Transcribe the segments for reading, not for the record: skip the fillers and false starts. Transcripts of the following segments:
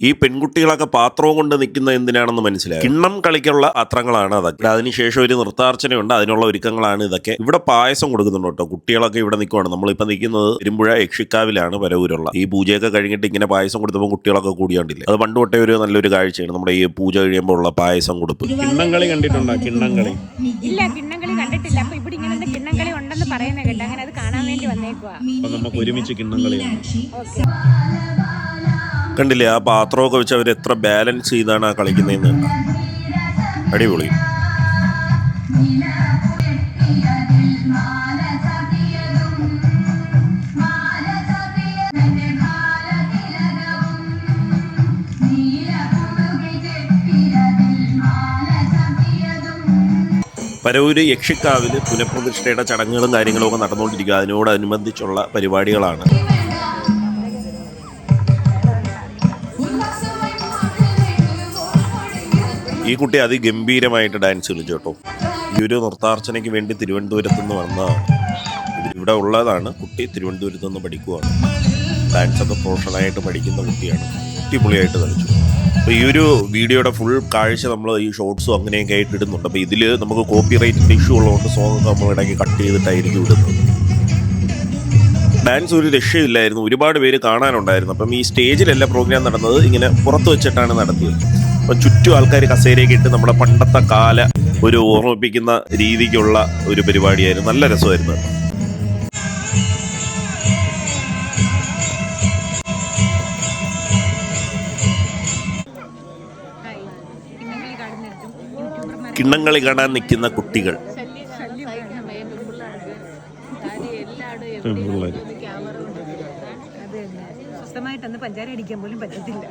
ഈ പെൺകുട്ടികളൊക്കെ പാത്രവും കൊണ്ട് നിൽക്കുന്നത് എന്തിനാണെന്ന് മനസ്സിലായി. കിണ്ണം കളിക്കുള്ള പാത്രങ്ങളാണ് അതൊക്കെ. അതിനുശേഷം ഒരു നൃത്താർച്ചനയുണ്ട്, അതിനുള്ള ഒരുക്കങ്ങളാണ് ഇതൊക്കെ. ഇവിടെ പായസം കൊടുക്കുന്നുണ്ട് കേട്ടോ. കുട്ടികളൊക്കെ ഇവിടെ നിൽക്കുവാണ്. നമ്മളിപ്പോൾ നിൽക്കുന്നത് ഇരുമ്പുഴ യക്ഷിക്കാവിലാണ്, പരവൂരുള്ള. ഈ പൂജയൊക്കെ കഴിഞ്ഞിട്ട് ഇങ്ങനെ പായസം കൊടുത്തപ്പോൾ കുട്ടികളൊക്കെ കൂടിയാണ്ടില്ല. അത് പണ്ട് തൊട്ടേ ഒരു നല്ലൊരു കാഴ്ചയാണ്, നമ്മുടെ ഈ പൂജ കഴിയുമ്പോൾ ഉള്ള പായസം കൊടുപ്പ്. കിണ്ണംകളി കണ്ടിട്ടുണ്ടോ? കിണ്ണംകളി ഇല്ല, കിണ്ണംകളി കണ്ടിട്ടില്ല. അപ്പൊ ഇവിടെ ഇങ്ങനെ കിണ്ണംകളി ഉണ്ടെന്ന് പറയുന്നത് കേട്ടോ. അങ്ങനെ അത് കാണാൻ വേണ്ടി വന്നേക്കുവാ. അപ്പൊ നമുക്ക് ഒരുമിച്ച് കിണ്ണംകളിയാണ്. കണ്ടില്ലേ ആ പാത്രമൊക്കെ വെച്ച് അവർ എത്ര ബാലൻസ് ചെയ്താണ് ആ കളിക്കുന്നതെന്ന്. അടിപൊളി. പരവൂര് യക്ഷിക്കാവിൽ പുനഃപ്രതിഷ്ഠയുടെ ചടങ്ങുകളും കാര്യങ്ങളും ഒക്കെ നടന്നുകൊണ്ടിരിക്കുക. അതിനോടനുബന്ധിച്ചുള്ള പരിപാടികളാണ്. ഈ കുട്ടി അതിഗംഭീരമായിട്ട് ഡാൻസ് കളിച്ചു കേട്ടോ. ഈ ഒരു നൃത്താർച്ചനയ്ക്ക് വേണ്ടി തിരുവനന്തപുരത്ത് നിന്ന് വന്നതാണ്. ഇവിടെ ഉള്ളതാണ്. കുട്ടി തിരുവനന്തപുരത്ത് നിന്ന് പഠിക്കുവാണ്. ഡാൻസൊക്കെ പ്രൊഫഷണലായിട്ട് പഠിക്കുന്ന കുട്ടിയാണ്. അടിപൊളിയായിട്ട് കളിച്ചു. അപ്പോൾ ഈ ഒരു വീഡിയോയുടെ ഫുൾ കാഴ്ച നമ്മൾ ഈ ഷോർട്സും അങ്ങനെയൊക്കെ ആയിട്ട് ഇടുന്നുണ്ട്. അപ്പോൾ ഇതിൽ നമുക്ക് കോപ്പിറൈറ്റിൻ്റെ ഇഷ്യൂ ഉള്ളതുകൊണ്ട് സോങ്ങൊക്കെ നമ്മൾ ഇടയ്ക്ക് കട്ട് ചെയ്തിട്ടായിരിക്കും ഇടുന്നത്. ഡാൻസ് ഒരു രക്ഷയില്ലായിരുന്നു. ഒരുപാട് പേര് കാണാനുണ്ടായിരുന്നു. അപ്പം ഈ സ്റ്റേജിലല്ല പ്രോഗ്രാം നടന്നത്, ഇങ്ങനെ പുറത്ത് വെച്ചിട്ടാണ് നടത്തിയത്. അപ്പം ചുറ്റും ആൾക്കാർ കസേരയൊക്കെ ഇട്ട് നമ്മുടെ പണ്ടത്തെ കാല ഒരു ഓർമ്മിപ്പിക്കുന്ന രീതിക്കുള്ള ഒരു പരിപാടിയായിരുന്നു. നല്ല രസമായിരുന്നു. കിണ്ണംകളി കാണാൻ നിൽക്കുന്ന കുട്ടികൾ. പഞ്ചാര അടിക്കാൻ പോലും പറ്റത്തില്ല,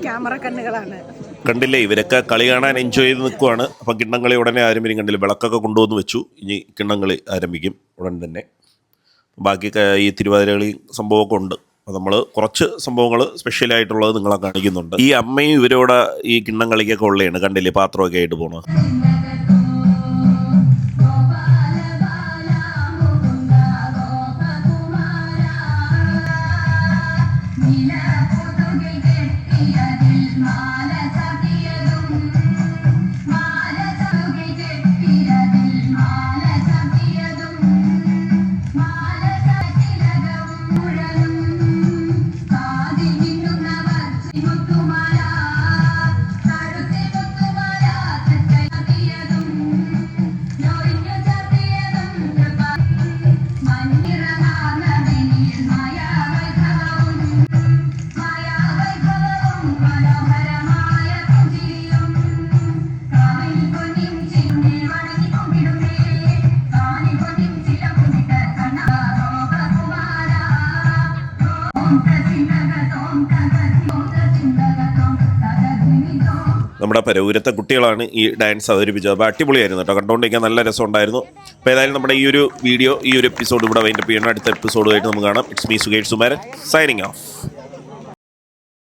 ക്യാമറ കണ്ണുകളാണ്. കണ്ടില്ലേ, ഇവരൊക്കെ കളി കാണാൻ എൻജോയ് ചെയ്ത് നിൽക്കുവാണ്. അപ്പം കിണ്ണംകളി ഉടനെ ആരംഭിക്കും. കണ്ടില്ലേ, വിളക്കൊക്കെ കൊണ്ടുവന്ന് വെച്ചു. ഇനി കിണ്ണംകളി ആരംഭിക്കും ഉടൻ തന്നെ. ബാക്കി ഈ തിരുവാതിരകളി സംഭവമൊക്കെ ഉണ്ട്. അപ്പോൾ നമ്മൾ കുറച്ച് സംഭവങ്ങൾ സ്പെഷ്യലായിട്ടുള്ളത് നിങ്ങളെ കാണിക്കുന്നുണ്ട്. ഈ അമ്മയും ഇവരോട് ഈ കിണ്ണംകളിക്കൊക്കെ ഉള്ളതാണ്. കണ്ടില്ലേ, പാത്രമൊക്കെ ആയിട്ട് പോണത്. നമ്മുടെ പരവൂരത്തെ കുട്ടികളാണ് ഈ ഡാൻസ് അവതരിപ്പിച്ചത്. അപ്പോൾ അടിപൊളിയായിരുന്നു കേട്ടോ, കണ്ടുകൊണ്ടിരിക്കാൻ നല്ല രസമുണ്ടായിരുന്നു. അപ്പോൾ ഏതായാലും നമ്മുടെ ഈ ഒരു വീഡിയോ, ഈ ഒരു എപ്പിസോഡ് ഇവിടെ വൈൻഡപ്പ് ചെയ്യണം. അടുത്ത എപ്പിസോഡുമായിട്ട് നമുക്ക് കാണാം. It's me Sukesh Sumaran, signing off.